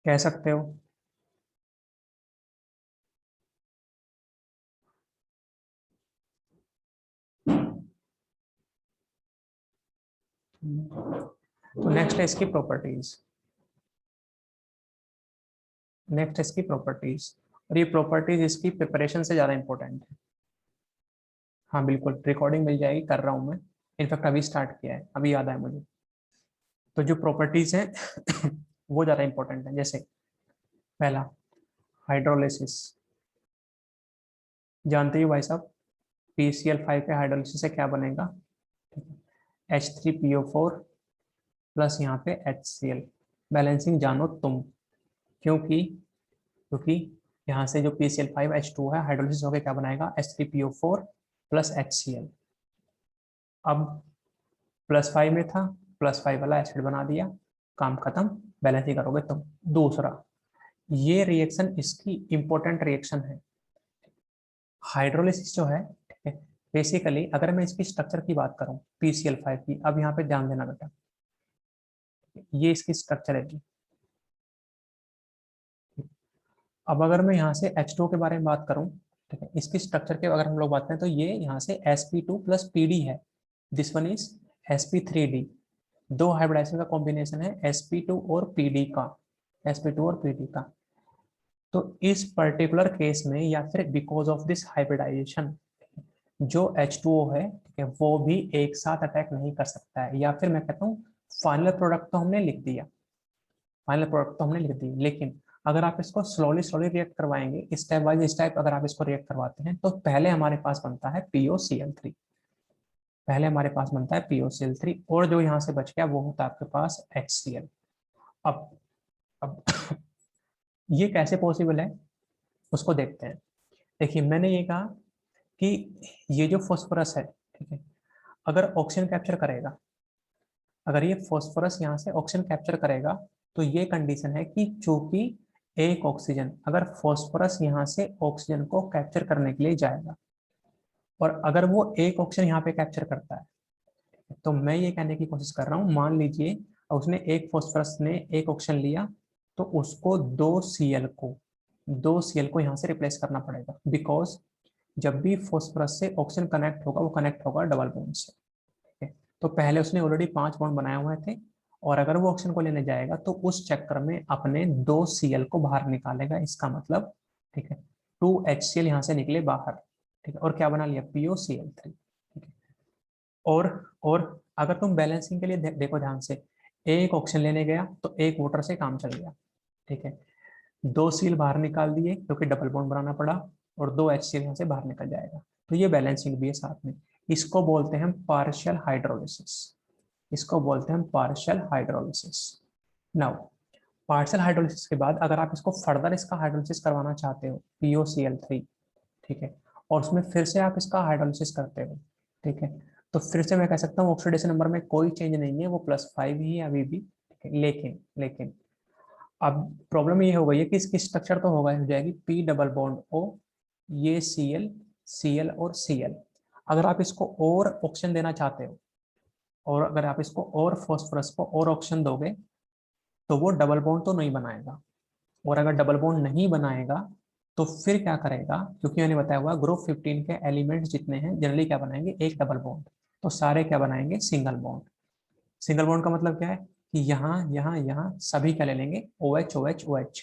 कह सकते हो। तो नेक्स्ट है इसकी प्रॉपर्टीज। नेक्स्ट इसकी प्रॉपर्टीज, और ये प्रॉपर्टीज इसकी प्रिपरेशन से ज़्यादा इंपॉर्टेंट है। हाँ बिल्कुल, रिकॉर्डिंग मिल जाएगी, कर रहा हूँ मैं। इनफैक्ट अभी स्टार्ट किया है, अभी याद आया मुझे। तो जो प्रॉपर्टीज हैं वो ज़्यादा इंपॉर्टेंट है। जैसे पहला, हाइड्रोलिसिस। जानते ही हो भाई साहब, PCl5 के हाइड्रोलिसिस से क्या बनेगा? H3PO4 प्लस यहाँ पे HCl। बैलेंसिंग जानो तुम। क्योंकि क्योंकि यहाँ से जो PCl5H2 है, हाइड्रोलिसिस होकर क्या बनाएगा? H3PO4 plus HCl। अब +5 में था, +5 वाला एसिड बना दिया, काम खत्म। बैलेंसिंग करोगे तुम। दूसरा, ये रिएक्शन इसकी इंपॉर्टेंट रिएक्शन है। हाइड्रोलिसिस जो है, ठीक है, बेसिकली अगर मैं इसकी स्ट्रक्चर की बात करूं PCl5 की, अब यहाँ पे ध्यान देना बेटा, ये इसकी स्ट्रक्चर है जी। अब अगर मैं यहाँ से H2 के बारे में बात करूं, ठीक है, इसकी स्ट्रक्चर के अगर हम लोग बात करें तो ये यहाँ से sp2 प्लस pd है। This one is sp3d। दो हाइब्रिडाइजेशन का कॉम्बिनेशन है sp2 और pd का, sp2 और pd का। तो इस पर्टिकुलर केस में, या फिर बिकॉज ऑफ दिस हाइब्रिडाइजेशन, जो H2O है, ठीक है, वो भी एक साथ अटैक नहीं कर सकता है। या फिर मैं कहता हूँ फाइनल प्रोडक्ट तो हमने लिख दिया, फाइनल प्रोडक्ट तो हमने लिख दिया, लेकिन अगर आप इसको स्लोली स्लोली रिएक्ट करवाएंगे, स्टेप बाय स्टेप अगर आप इसको रिएक्ट करवाते हैं, तो पहले हमारे पास बनता है POCl3। पहले हमारे पास बनता है POCl3, और जो यहाँ से बच गया वो होता है आपके पास HCl। अब ये कैसे पॉसिबल है उसको देखते हैं। देखिए, मैंने ये कहा कि ये जो फॉस्फोरस है, ठीक है, अगर ऑक्सीजन कैप्चर करेगा, अगर ये फॉस्फोरस यहाँ से ऑक्सीजन कैप्चर करेगा, तो ये कंडीशन है कि चूंकि एक ऑक्सीजन, अगर फॉस्फोरस यहाँ से ऑक्सीजन को कैप्चर करने के लिए जाएगा, और अगर वो एक ऑक्सीजन यहाँ पे कैप्चर करता है, तो मैं ये कहने की कोशिश कर रहा हूँ, मान लीजिए उसने एक फॉस्फोरस ने एक ऑक्सीजन लिया, तो उसको दो सीएल को यहाँ से रिप्लेस करना पड़ेगा। बिकॉज जब भी फॉस्फोरस से ऑक्सीजन कनेक्ट होगा, वो कनेक्ट होगा डबल बॉन्ड से। ठीक है, तो पहले उसने ऑलरेडी 5 बॉन्ड बनाए हुए थे, और अगर वो ऑक्सीजन को लेने जाएगा तो उस चक्कर में अपने 2 सीएल को बाहर निकालेगा। इसका मतलब, ठीक है, 2 HCl यहाँ से निकले बाहर, ठीक है, और क्या बना लिया? POCl3। ठीक है, और अगर तुम बैलेंसिंग के लिए देखो ध्यान से, एक ऑक्सीजन लेने गया तो एक वाटर से काम चल गया, ठीक है, 2 सील बाहर निकाल दिए क्योंकि डबल बॉन्ड बनाना पड़ा, और 2 HCl यहाँ से बाहर निकल जाएगा। तो ये बैलेंसिंग भी है साथ में। इसको बोलते हैं पार्शियल हाइड्रोलिसिस। इसको बोलते हैं partial hydrolysis. Now, partial hydrolysis के बाद अगर आप इसको फर्दर इसका हाइड्रोलिसिस करवाना चाहते हो, POCl3, ठीक है, और उसमें फिर से आप इसका हाइड्रोलिसिस करते हो, ठीक है, तो फिर से मैं कह सकता हूँ ऑक्सीडेशन नंबर में कोई चेंज नहीं है, वो +5 ही है अभी भी, ठीक है। लेकिन लेकिन अब प्रॉब्लम ये हो गई है कि इसकी स्ट्रक्चर तो होगा, हो जाएगी P डबल बॉन्ड O, ये Cl और Cl। अगर आप इसको और ऑक्सीजन देना चाहते हो, और अगर आप इसको और फॉस्फोरस को और ऑक्सीजन दोगे, तो वो डबल बॉन्ड तो नहीं बनाएगा। और अगर डबल बॉन्ड नहीं बनाएगा, तो फिर क्या करेगा? क्योंकि मैंने बताया हुआ ग्रुप 15 के एलिमेंट्स जितने हैं जनरली क्या बनाएंगे? एक डबल बॉन्ड। तो सारे क्या बनाएंगे? Single bond. सिंगल बॉन्ड का मतलब क्या है कि यहाँ यहाँ यहाँ सभी क्या ले लेंगे? OH OH OH।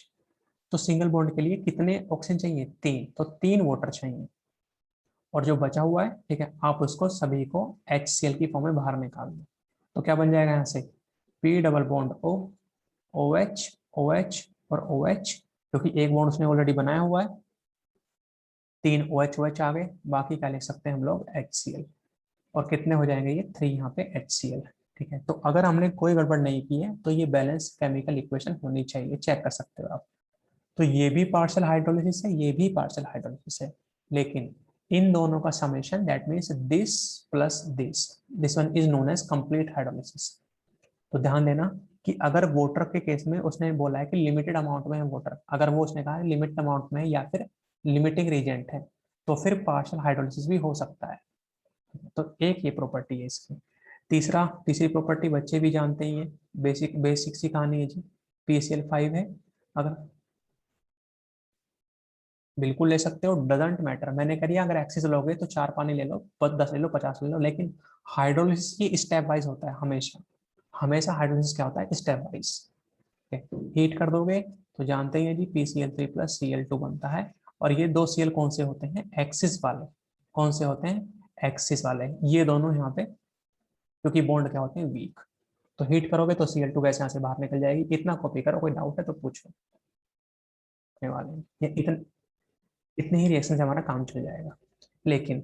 तो सिंगल बॉन्ड के लिए कितने ऑक्सीजन चाहिए? 3। तो 3 वाटर चाहिए, और जो बचा हुआ है, ठीक है, आप उसको सभी को HCl की फॉर्म में बाहर निकाल दो। तो क्या बन जाएगा यहाँ से? P double bond O, OH OH और OH, क्योंकि एक बॉन्ड उसने ऑलरेडी बनाया हुआ है। 3 OH OH आ गए, बाकी क्या लिख सकते हैं हम लोग? HCl। और कितने हो जाएंगे ये? 3 यहाँ पे HCl। ठीक है, तो अगर हमने कोई गड़बड़ नहीं की है, तो ये बैलेंस केमिकल इक्वेशन होनी चाहिए, चेक कर सकते हो आप। तो ये भी पार्शियल हाइड्रोलिसिस है, ये भी पार्शियल हाइड्रोलिसिस है, लेकिन इन दोनों का summation, that means this plus this one is known as complete hydrolysis. तो ध्यान देना कि अगर वाटर के केस में उसने बोला है कि लिमिटेड अमाउंट में है वाटर, अगर वो उसने कहा है लिमिटेड अमाउंट में है या फिर लिमिटिंग रीजेंट है, तो फिर पार्शियल हाइड्रोलिसिस भी हो सकता है। तो एक ये प्रॉपर्टी है इसकी। तीसरी प्रॉपर्टी बच्चे भी जानते ही हैं, बेसिक बेसिक सी कहानी है जी। PCl5 है, अगर बिल्कुल ले सकते हो, डजेंट मैटर, मैंने कर दिया। अगर एक्सिस लोगे तो 4 पानी ले लो, 10 ले लो, 50 ले लो, लेकिन हाइड्रोलिसिस की स्टेप वाइज होता है हमेशा। हमेशा हाइड्रोलिसिस क्या होता है, स्टेप वाइज। हीट कर दोगे तो जानते ही हैं जी, PCl3 प्लस Cl2 बनता है। और ये दो Cl कौन से होते हैं, एक्सिस वाले। कौन से होते हैं, एक्सिस वाले। ये दोनों यहाँ पे, क्योंकि बॉन्ड क्या होते हैं, वीक। तो हीट करोगे तो Cl2 गैस यहाँ से बाहर निकल जाएगी। इतना कॉपी करो, कोई डाउट है तो पूछो, करने वाले हैं। ये इतने ही रिएक्शन से हमारा काम चल जाएगा। लेकिन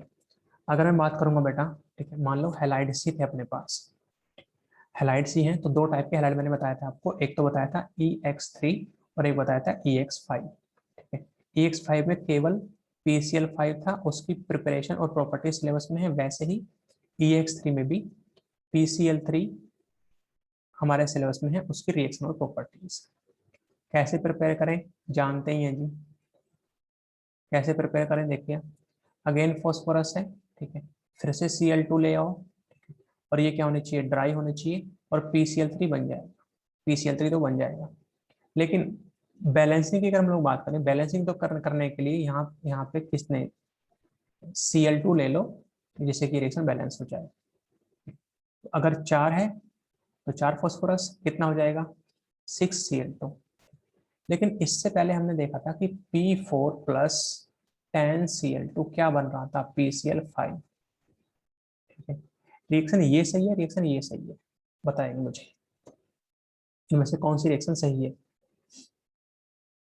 अगर मैं बात करूंगा बेटा, ठीक है, मान लो हेलाइड सी थे अपने पास। हेलाइड सी हैं तो दो टाइप के हेलाइड मैंने बताया था आपको, एक तो बताया था EX3 और एक बताया था EX5। ठीक है, EX5 में केवल PCl5 था, उसकी प्रिपरेशन और प्रॉपर्टी सिलेबस में है। वैसे ही EX3 में भी PCl3 हमारे सिलेबस में है, उसकी रिएक्शन और प्रॉपर्टीज। कैसे प्रिपेयर करें, जानते ही हैं जी। कैसे प्रिपेयर करें, देखिए, अगेन फॉस्फोरस है, ठीक है, फिर से Cl2 ले आओ, और ये क्या होने चाहिए, ड्राई होने चाहिए, और PCl3 बन जाएगा। PCl3 तो बन जाएगा। लेकिन बैलेंसिंग की अगर हम लोग बात करें, बैलेंसिंग तो करने के लिए यहाँ यहाँ पे किसने, Cl2 ले लो, जिससे कि रिएक्शन बैलेंस हो जाए। तो अगर 4 है तो 4 फॉस्फोरस कितना हो जाएगा, 6Cl2। लेकिन इससे पहले हमने देखा था कि P4 प्लस 10Cl2 क्या बन रहा था, PCl5। ठीक है, रिएक्शन ये सही है, रिएक्शन ये सही है, बताएंगे मुझे इनमें से कौन सी रिएक्शन सही है।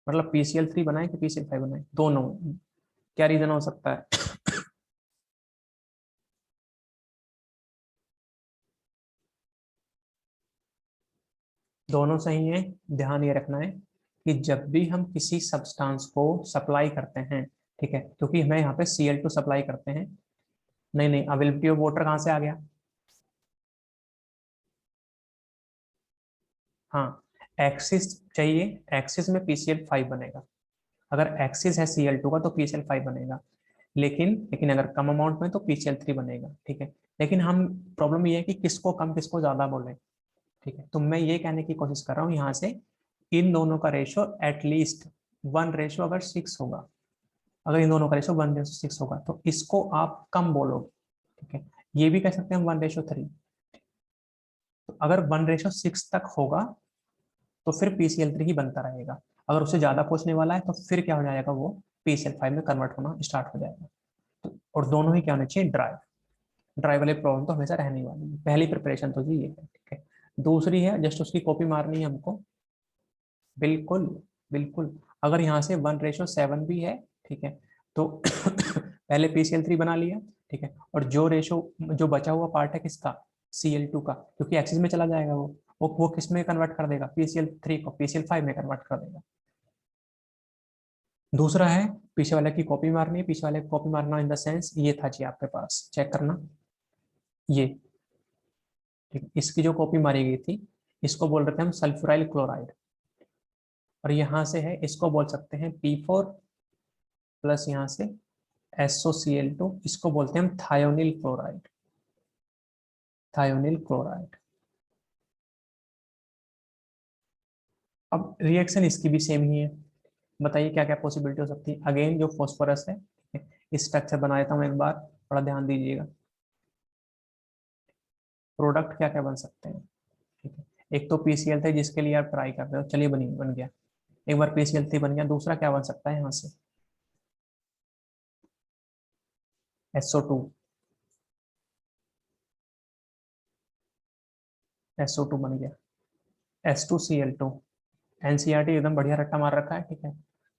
मतलब PCl3 बनाए कि PCl5 बनाए, दोनों। क्या रीजन हो सकता है, दोनों सही है। ध्यान ये रखना है कि जब भी हम किसी सब्सटेंस को सप्लाई करते हैं, ठीक है, क्योंकि हमें यहाँ पे Cl2 सप्लाई करते हैं। नहीं नहीं, अवेलेबिलिटी ऑफ वाटर कहाँ से आ गया, हाँ, एक्सिस चाहिए, एक्सिस में PCl5 बनेगा। अगर एक्सिस है Cl2 का तो PCl5 बनेगा। लेकिन अगर कम अमाउंट में तो PCl3 बनेगा। ठीक है, लेकिन हम, प्रॉब्लम ये है कि किसको कम किसको ज्यादा बोले। ठीक है, तो मैं ये कहने की कोशिश कर रहा हूँ यहाँ से, इन दोनों का रेशो एटलीस्ट 1:6 अगर 6 होगा, अगर इन दोनों का रेशो 1:6 होगा तो इसको आप कम बोलोगे। ठीक है, ये भी कह सकते हैं हम 1:3। तो अगर 1:6 तक होगा तो फिर PCl3 ही बनता रहेगा। अगर उससे ज्यादा पहुंचने वाला है तो फिर क्या हो जाएगा, वो PCl5 में कन्वर्ट होना स्टार्ट हो जाएगा। तो और दोनों ही क्या होने चाहिए, ड्राई। ड्राई वाली प्रॉब्लम तो हमेशा रहने वाली है। पहली प्रिपरेशन तो जी ये है, ठीक है। दूसरी है, जस्ट उसकी कॉपी मारनी है हमको। बिल्कुल, बिल्कुल। अगर यहाँ से 1:7 भी है, ठीक है, तो पहले PCl3 बना लिया, ठीक है, और जो रेशो, जो बचा हुआ पार्ट है किसका, Cl2 का, क्योंकि एक्सिस में चला जाएगा वो किस में कन्वर्ट कर देगा, PCl3 को PCl5 में कन्वर्ट कर देगा। दूसरा है, पीछे वाले की कॉपी मारनी है। पीछे वाले की कॉपी मारना इन द सेंस, ये था जी आपके पास, चेक करना, ये, ठीक, इसकी जो कॉपी मारी गई थी, इसको बोल रहे थे हम सल्फ्यूराइल क्लोराइड। और यहाँ से है, इसको बोल सकते हैं P4 प्लस यहाँ से SOCl2, इसको बोलते हैं हम थायोनिल क्लोराइड। Thionyl chloride. अब रिएक्शन इसकी भी सेम ही है। बताइए क्या क्या पॉसिबिलिटी हो सकती है। अगेन जो फॉस्फोरस है, इस स्ट्रक्चर बना देता हूँ एक बार, थोड़ा ध्यान दीजिएगा। प्रोडक्ट क्या क्या बन सकते हैं, ठीक है। एक तो PCl थे जिसके लिए आप ट्राई कर रहे हो, चलिए बनी बन गया। एक बार PCl3 बन गया, दूसरा क्या बन सकता है यहाँ से, SO2। SO2 बन गया, H2Cl2। एनसीईआरटी एकदम बढ़िया रट्टा मार रखा है, ठीक है।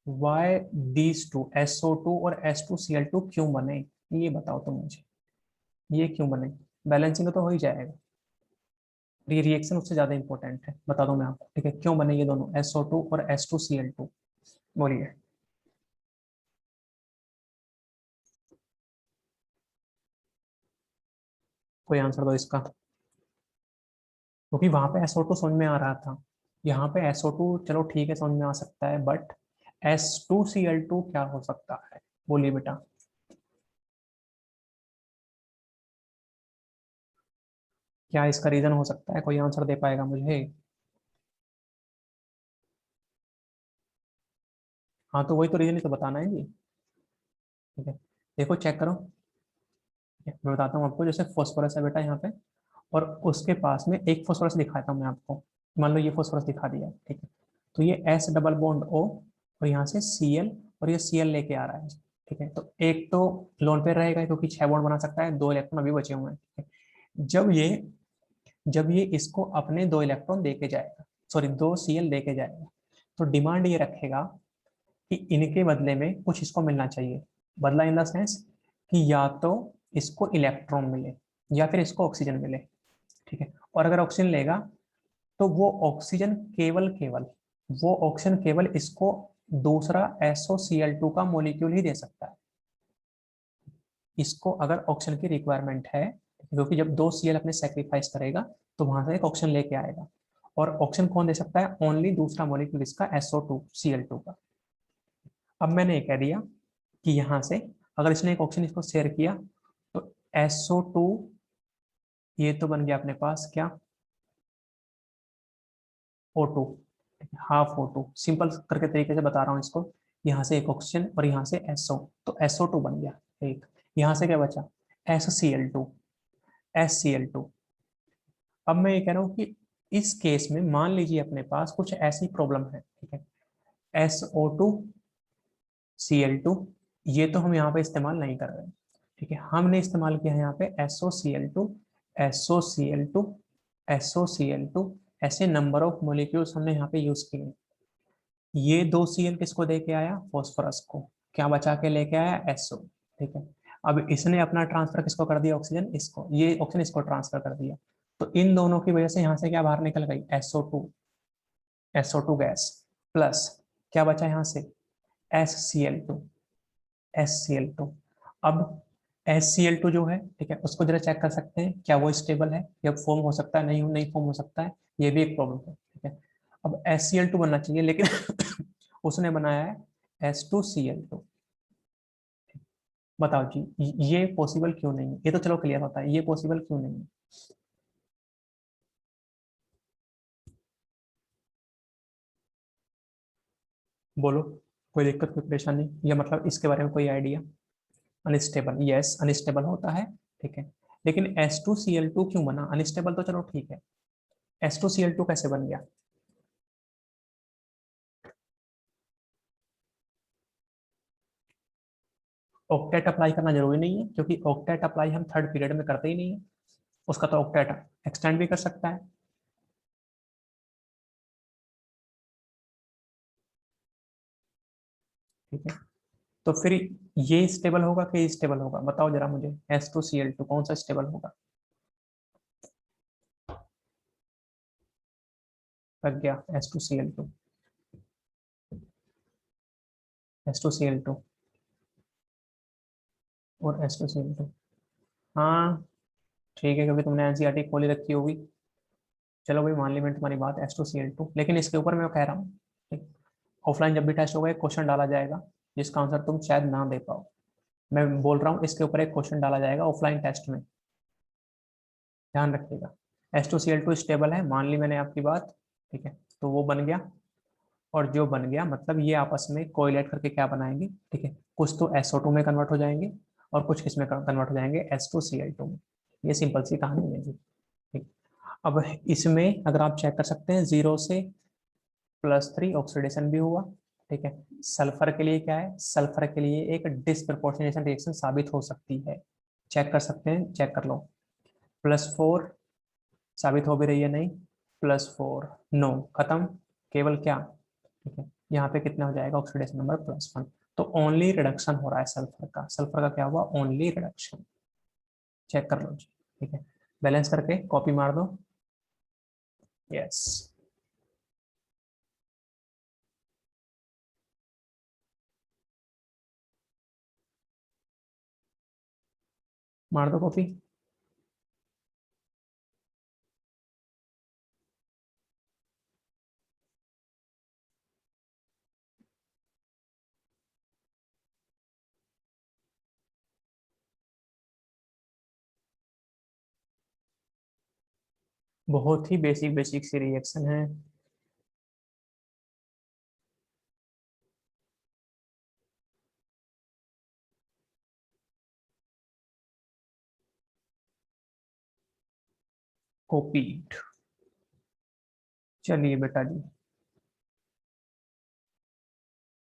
वाई दीज टू, SO2 और H2Cl2 क्यों बने, ये बताओ तुम मुझे, ये क्यों बने। बैलेंसिंग तो हो ही जाएगा, ये रिएक्शन उससे ज्यादा इंपॉर्टेंट है, बता दो मैं आपको, ठीक है, क्यों बने ये दोनों SO2 और H2Cl2, बोलिए। कोई आंसर दो इसका, क्योंकि वहां पे SO2 समझ में आ रहा था, यहाँ पे SO2 चलो ठीक है समझ में आ सकता है, बट H2Cl2 क्या हो सकता है, बोलिए बेटा। क्या इसका रीजन हो सकता है, कोई आंसर दे पाएगा मुझे। हाँ तो वही तो रीजन तो बताना है जी। ठीक है, देखो चेक करो। ठीक है, मैं बताता हूँ आपको। जैसे फॉस्फोरस है बेटा यहाँ पे, और उसके पास में एक फॉस्फोरस दिखाता हूँ मैं आपको। मान लो ये फॉस्फोरस दिखा दिया, ठीक है। तो ये एस डबल बॉन्ड ओ, और यहाँ से सी एल, और ये सी एल लेके आ रहा है। ठीक है, तो एक तो लोन पे रहेगा क्योंकि 6 बॉन्ड बना सकता है, 2 इलेक्ट्रॉन अभी बचे हुए हैं। ठीक है, जब ये इसको अपने 2 इलेक्ट्रॉन दे के जाएगा, सॉरी 2 Cl दे के जाएगा, तो डिमांड ये रखेगा कि इनके बदले में कुछ इसको मिलना चाहिए। बदला इन द सेंस कि या तो इसको इलेक्ट्रॉन मिले या फिर इसको ऑक्सीजन मिले। ठीक है, और अगर ऑक्सीजन लेगा तो वो ऑक्सीजन केवल इसको दूसरा SOCl2 का मोलिक्यूल ही दे सकता है। इसको अगर ऑक्सीजन की रिक्वायरमेंट है, क्योंकि जब 2 Cl अपने सेक्रीफाइस करेगा तो वहां से एक ऑक्सीजन लेके आएगा। और ऑक्सीजन कौन दे सकता है? ओनली दूसरा मॉलिक्यूल इसका SO2 Cl2 का। अब मैंने ये कह दिया कि यहां से अगर इसने एक ऑक्सीजन इसको शेयर किया, तो SO2, ये तो बन गया अपने पास क्या, O2, हाफ O2। सिंपल करके तरीके से बता रहा हूँ इसको। यहाँ से एक ऑक्सीजन और यहाँ से SO, तो SO2 बन गया एक। यहाँ से क्या बचा? SCl2, SCl2। अब मैं ये कह रहा हूँ कि इस केस में मान लीजिए अपने पास कुछ ऐसी प्रॉब्लम है। ठीक है, SO2Cl2, ये तो हम यहाँ पे इस्तेमाल नहीं कर रहे हैं। ठीक है, हमने इस्तेमाल किया है यहाँ पे SOCl2, SOCl2, SOCl2, ऐसे नंबर ऑफ मोलिक्यूल्स हमने यहाँ पे यूज किए। ये 2 Cl किसको दे के आया? फॉस्फोरस को। क्या बचा के लेके आया? SO। ठीक है, अब इसने अपना ट्रांसफर किसको कर दिया? ऑक्सीजन इसको, ये ऑक्सीजन इसको ट्रांसफर कर दिया। तो इन दोनों की वजह से यहाँ से क्या बाहर निकल गई? SO2 गैस, प्लस क्या बचा यहाँ से? SCl2, SCl2। अब SCl2 जो है, ठीक है, उसको जरा चेक कर सकते हैं क्या वो स्टेबल है, या फॉर्म हो सकता है, नहीं फॉर्म हो सकता है, ये भी एक प्रॉब्लम है। ठीक है, अब SCl2 बनना चाहिए, लेकिन उसने बनाया है S2Cl2। बताओ जी, ये पॉसिबल क्यों नहीं है? ये तो चलो क्लियर होता है, ये पॉसिबल क्यों नहीं है? बोलो, कोई दिक्कत, कोई परेशानी, या मतलब इसके बारे में कोई आइडिया? अनस्टेबल, यस अनस्टेबल होता है। ठीक है, लेकिन S2Cl2 क्यों बना? अनस्टेबल तो चलो ठीक है, S2Cl2 कैसे बन गया? ऑक्टेट अप्लाई करना जरूरी नहीं है, क्योंकि ऑक्टेट अप्लाई हम थर्ड पीरियड में करते ही नहीं है। उसका तो ऑक्टेट एक्सटेंड भी कर सकता है। ठीक है, तो फिर ये स्टेबल होगा कि ये स्टेबल होगा? बताओ जरा मुझे, S2Cl2 कौन सा स्टेबल होगा? लग गया, S2Cl2, S2Cl2 और S2Cl2। हाँ ठीक है, क्योंकि तुमने एनसीईआरटी खोली रखी होगी। चलो भाई, मान ली मैंने तुम्हारी बात, S2Cl2, लेकिन इसके ऊपर मैं कह रहा हूँ, ठीक, ऑफलाइन जब भी टेस्ट होगा एक क्वेश्चन डाला जाएगा जिसका आंसर तुम शायद ना दे पाओ। मैं बोल रहा हूँ, इसके ऊपर एक क्वेश्चन डाला जाएगा ऑफलाइन टेस्ट में, ध्यान रखिएगा। S2Cl2 स्टेबल है, मान ली मैंने आपकी बात। ठीक है, तो वो बन गया, और जो बन गया मतलब ये आपस में कोरिलेट करके क्या बनाएंगे? ठीक है, कुछ तो SO2 में कन्वर्ट हो जाएंगे, और कुछ किस में कन्वर्ट हो जाएंगे? S2Cl2 में। ये सिंपल सी कहानी है जी। ठीक, अब इसमें अगर आप चेक कर सकते हैं, 0 से +3 ऑक्सीडेशन भी हुआ। ठीक है, सल्फर के लिए क्या है? सल्फर के लिए एक डिसप्रपोर्शनेशन रिएक्शन साबित हो सकती है। चेक कर सकते हैं, चेक कर लो। +4 साबित हो भी रही है, नहीं, +4, नो, खत्म। केवल क्या? ठीक है, यहाँ पे कितना हो जाएगा? Oxidation number +1। तो ओनली रिडक्शन हो रहा है सल्फर का। सल्फर का क्या हुआ? Only reduction. चेक कर लो जी। ठीक है, बैलेंस करके कॉपी मार दो। यस, मार दो कॉपी। बहुत ही बेसिक बेसिक सी रिएक्शन है। कॉपीड। चलिए बेटा जी,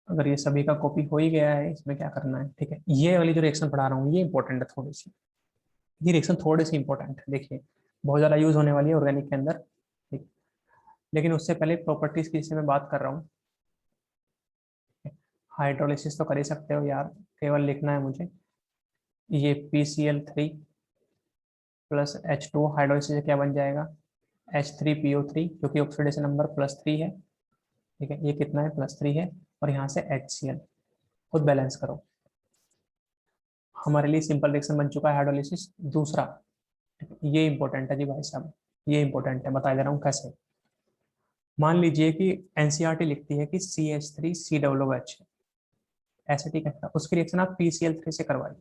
अगर ये सभी का कॉपी हो ही गया है, इसमें क्या करना है, ठीक है। ये वाली जो रिएक्शन पढ़ा रहा हूँ ये इंपॉर्टेंट है थोड़ी सी, ये रिएक्शन थोड़ी सी इंपॉर्टेंट है, देखिए बहुत ज्यादा यूज होने वाली है ऑर्गेनिक के अंदर, ठीक। लेकिन उससे पहले प्रॉपर्टीज की जिससे मैं बात कर रहा हूँ, हाइड्रोलिसिस तो कर ही सकते हो यार, केवल लिखना है मुझे। ये PCl3 प्लस H2 हाइड्रोलिसिस से क्या बन जाएगा, H3PO3, क्योंकि ऑक्सीडेशन नंबर +3 है, ठीक है। ये कितना है, +3 है, और यहाँ से HCl, खुद बैलेंस करो। हमारे लिए सिंपल रिएक्शन बन चुका है हाइड्रोलिसिस दूसरा, ठीक है? ये इंपॉर्टेंट है जी भाई साहब, ये इंपॉर्टेंट है, बता दे रहा हूँ कैसे। मान लीजिए कि एनसीईआरटी लिखती है कि CH3COOH, ऐसे, ठीक है। उसकी रिएक्शन आप PCl3 से करवाइए,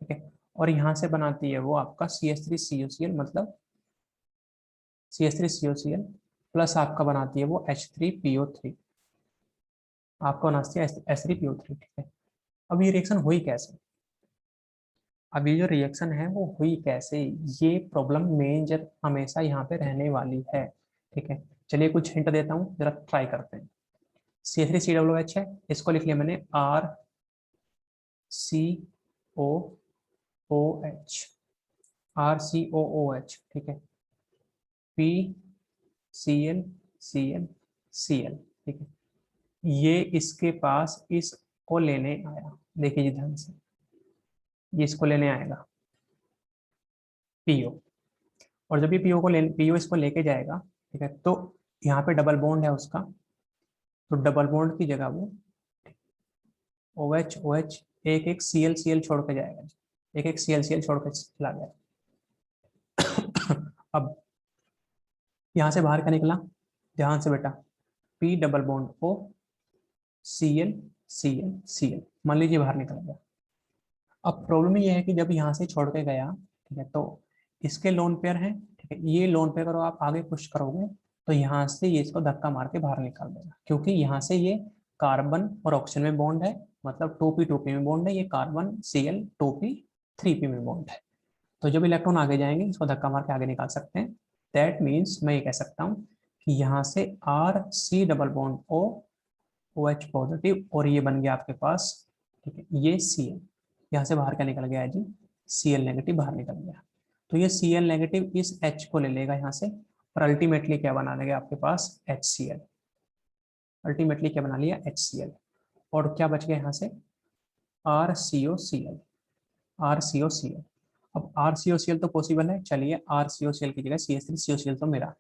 ठीक है। और यहाँ से बनाती है वो आपका CH3CuCl, मतलब CH3CuCl प्लस आपका बनाती है वो H3PO3, आपका बनाती है H3PO3, ठीक है। अब ये रिएक्शन हुई कैसे, अब ये जो रिएक्शन है वो हुई कैसे, ये प्रॉब्लम मेजर हमेशा यहाँ पे रहने वाली है, ठीक है। चलिए कुछ हिंट देता हूँ, जरा ट्राई करते हैं। CH3COOH है, इसको लिख लिया मैंने RCOOH, RCOOH, ठीक है। PClClCl, ठीक है। ये इसके पास इसको लेने आया, देखिए जी ध्यान से, ये इसको लेने आएगा PO, और जब ये PO को ले, PO इसको लेके जाएगा, ठीक है, तो यहाँ पे डबल बॉन्ड है उसका, तो डबल बॉन्ड की जगह वो OH OH एक एक ClCl छोड़ के जाएगा, एक एक ClCl छोड़ के चला गया। अब यहाँ से बाहर क्या निकला, ध्यान से बेटा, P double bond O ClCl मान लीजिए बाहर निकल गया। अब प्रॉब्लम ये है कि जब यहाँ से छोड़ के गया, ठीक है, तो इसके लोन पेयर हैं, ठीक है, ये लोन पेयर अगर आप आगे पुश करोगे तो यहाँ से ये इसको धक्का मार के बाहर निकाल देगा, क्योंकि यहाँ से ये कार्बन और ऑक्सीजन में बॉन्ड है, मतलब 2p में बॉन्ड है, ये कार्बन Cl 2p में बॉन्ड है। तो जब इलेक्ट्रॉन आगे जाएंगे इसको धक्का मार के आगे निकाल सकते हैं। दैट मीन्स मैं ये कह सकता हूँ कि यहाँ से RC double bond O OH positive, और ये बन गया आपके पास, ठीक है, ये Cl, यहाँ से बाहर क्या निकल गया है जी, Cl नेगेटिव बाहर निकल गया। तो ये Cl नेगेटिव इस H को ले लेगा यहाँ से, और अल्टीमेटली क्या बना देगा आपके पास HCl, अल्टीमेटली क्या बना लिया HCl, और क्या बच गया यहाँ से RCOCl, RCOCl। अब RCOCl तो पॉसिबल है, चलिए RCOCl की जगह CH3COCl तो मेरा,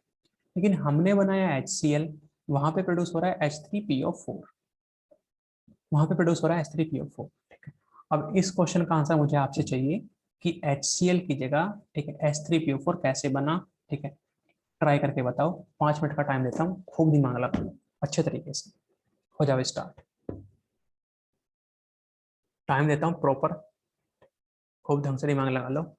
लेकिन हमने बनाया HCl, वहां पे प्रोड्यूस हो रहा है H3PO4, वहां पे प्रोड्यूस हो रहा है H3PO4, ठीक है। अब इस क्वेश्चन का आंसर मुझे आपसे चाहिए कि HCl की जगह, ठीक है, H3PO4 कैसे बना, ठीक है। ट्राई करके बताओ, 5 मिनट का टाइम देता हूँ, खूब दिमाग लगाओ अच्छे तरीके से, हो जाओ स्टार्ट। टाइम देता हूँ प्रॉपर, खूब ढंग से दिमाग लगा लो।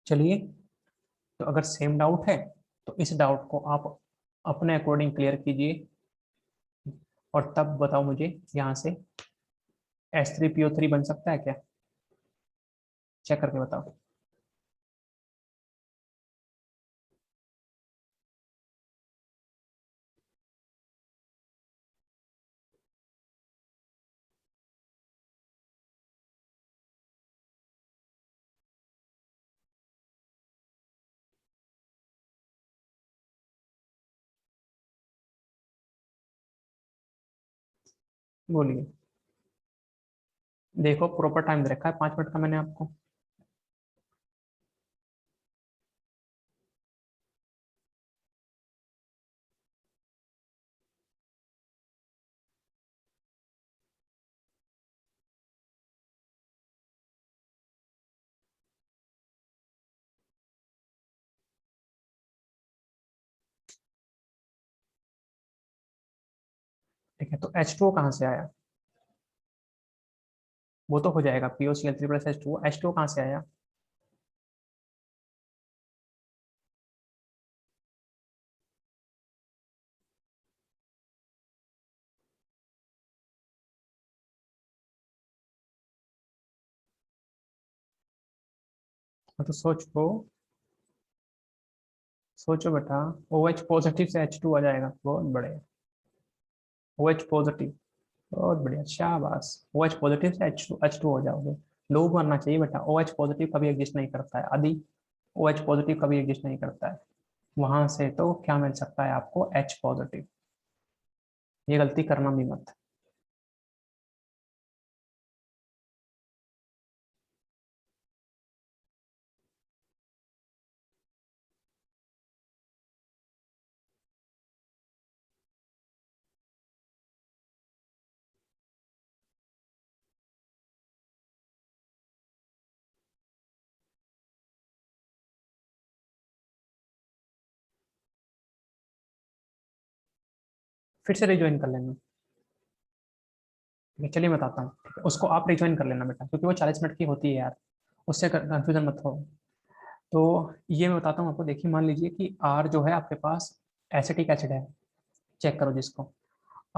चलिए, तो अगर सेम डाउट है तो इस डाउट को आप अपने अकॉर्डिंग क्लियर कीजिए, और तब बताओ मुझे यहाँ से H3PO3 बन सकता है क्या, चेक करके बताओ। बोलिए। देखो प्रॉपर टाइम दे रखा है 5 मिनट का मैंने आपको। ठीक है, तो H2O कहाँ से आया? वो तो हो जाएगा, POCl3 + H2O। H2O कहाँ से आया? तो सोचो, सोचो बेटा। OH पॉजिटिव से H2 आ जाएगा, बहुत बढ़िया। OH पॉजिटिव, बहुत बढ़िया, शाबाश। OH पॉजिटिव से H2 हो जाओगे। लोग बनना चाहिए बेटा। OH पॉजिटिव कभी एग्जिस्ट नहीं करता है आदि। OH पॉजिटिव कभी एग्जिस्ट नहीं करता है। वहां से तो क्या मिल सकता है आपको? H positive. ये गलती करना भी मत। फिर से रिज्वाइन कर लेना। ठीक है, चलिए बताता हूँ। ठीक है, उसको आप रिज्वाइन कर लेना बेटा, क्योंकि वो 40 मिनट की होती है यार। उससे कंफ्यूजन मत हो। तो ये मैं बताता हूँ आपको। देखिए, मान लीजिए कि R जो है आपके पास एसिटिक एसिड है। चेक करो जिसको।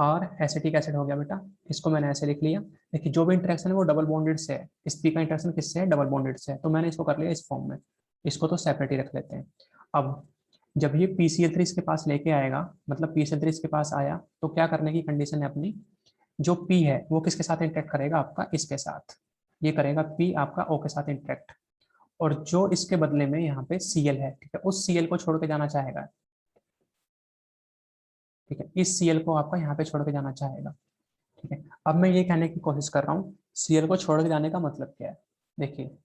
R एसिटिक एसिड हो गया बेटा। इसको मैंने ऐसे लिख लिया। देखिए, जो भी इंटरेक्शन है वो डबल बॉन्डेड से है। इस पी का इंटरेक्शन किससे है? डबल बॉन्डेड से है। तो मैंने इसको कर लिया इस फॉर्म में। इसको तो सेपरेट ही रख लेते हैं। अब जब ये PCl3 इसके पास लेके आएगा, मतलब PCl3 इसके पास आया, तो क्या करने की कंडीशन है अपनी? जो P है वो किसके साथ इंटरेक्ट करेगा? आपका इसके साथ। ये करेगा P आपका O के साथ इंटरेक्ट। और जो इसके बदले में यहाँ पे Cl है, ठीक है, उस Cl को छोड़ के जाना चाहेगा। ठीक है, इस Cl को आपका यहाँ पे छोड़ के जाना चाहेगा। ठीक है, अब मैं ये कहने की कोशिश कर रहा हूँ, Cl को छोड़ के जाने का मतलब क्या है? देखिए,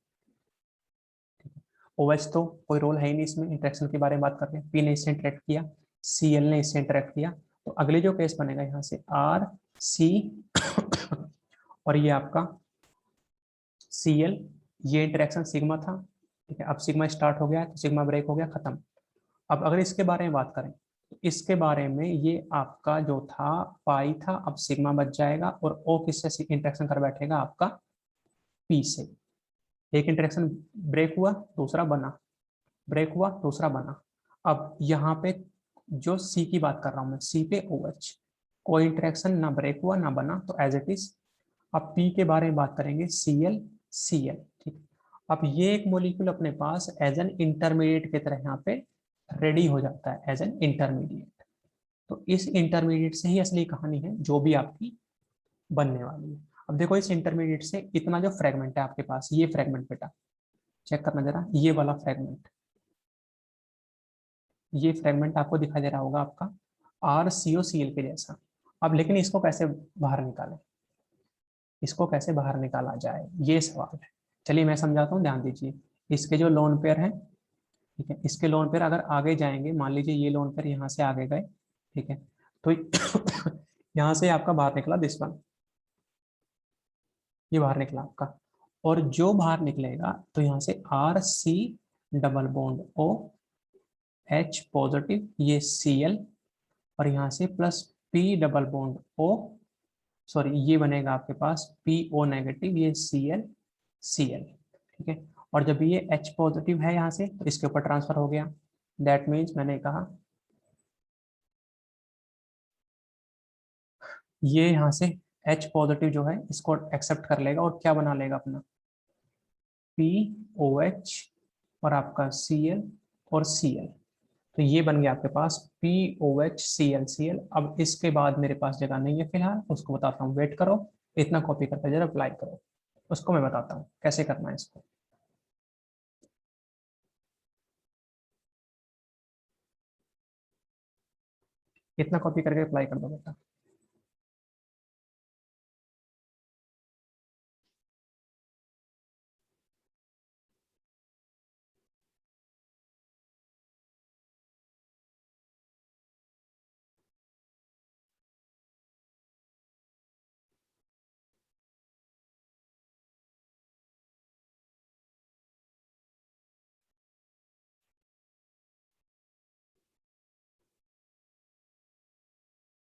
OH तो कोई रोल है ही नहीं इसमें। इंटरेक्शन के बारे में बात कर रहे हैं। P ने इससे इंटरेक्ट किया, Cl ने इससे इंटरेक्ट किया। तो अगले जो केस बनेगा यहाँ से RC और ये आपका Cl। ये इंटरेक्शन सिग्मा था। ठीक है, अब सिग्मा स्टार्ट हो गया है, तो सिग्मा ब्रेक हो गया, खत्म। अब अगर इसके बारे में बात करें, तो इसके बारे में ये आपका जो था पाई था, अब सिग्मा बच जाएगा। और O किससे इंटरेक्शन कर बैठेगा? आपका P से। एक इंटरेक्शन ब्रेक हुआ, दूसरा बना। ब्रेक हुआ, दूसरा बना। अब यहाँ पे जो सी की बात कर रहा हूं मैं, सी पे OH, कोई इंटरेक्शन ना ब्रेक हुआ ना बना, तो एज इट इज। अब पी के बारे में बात करेंगे, Cl। ठीक। अब ये एक मोलिक्यूल अपने पास एज एन इंटरमीडिएट की तरह यहाँ पे रेडी हो जाता है, एज एन इंटरमीडिएट। तो इस इंटरमीडिएट से ही असली कहानी है जो भी आपकी बनने वाली है। अब देखो, इस इंटरमीडिएट से इतना जो फ्रेगमेंट है आपके पास, ये फ्रेगमेंट बेटा चेक करना जरा, ये वाला फ्रेगमेंट। ये फ्रेगमेंट आपको दिखाई दे रहा होगा आपका RCOCl के जैसा। अब लेकिन इसको कैसे बाहर निकालें? इसको कैसे बाहर निकाला जाए, ये सवाल है। चलिए मैं समझाता हूँ, ध्यान दीजिए। इसके जो लोन पेयर हैं, ठीक है, इसके लोन पेयर अगर आगे जाएंगे, मान लीजिए ये लोन पेयर यहाँ से आगे गए, ठीक है, तो यहाँ से आपका बाहर निकला दिस वन। ये बाहर निकला आपका। और जो बाहर निकलेगा, तो यहाँ से RC double bond O, H positive, ये Cl। और यहाँ से plus P double bond O, sorry, ये बनेगा आपके पास PO नेगेटिव, ये Cl। ठीक है। और जब ये H पॉजिटिव है यहाँ से, तो इसके ऊपर ट्रांसफर हो गया। दैट मीन्स मैंने कहा ये यहाँ से H पॉजिटिव जो है इसको एक्सेप्ट कर लेगा और क्या बना लेगा अपना POH और आपका Cl और Cl। तो ये बन गया आपके पास POH Cl। अब इसके बाद मेरे पास जगह नहीं है फिलहाल, उसको बताता हूँ, वेट करो। इतना कॉपी करके जरा अप्लाई करो। उसको मैं बताता हूँ कैसे करना है इसको। इतना कॉपी करके अप्लाई कर दो बेटा।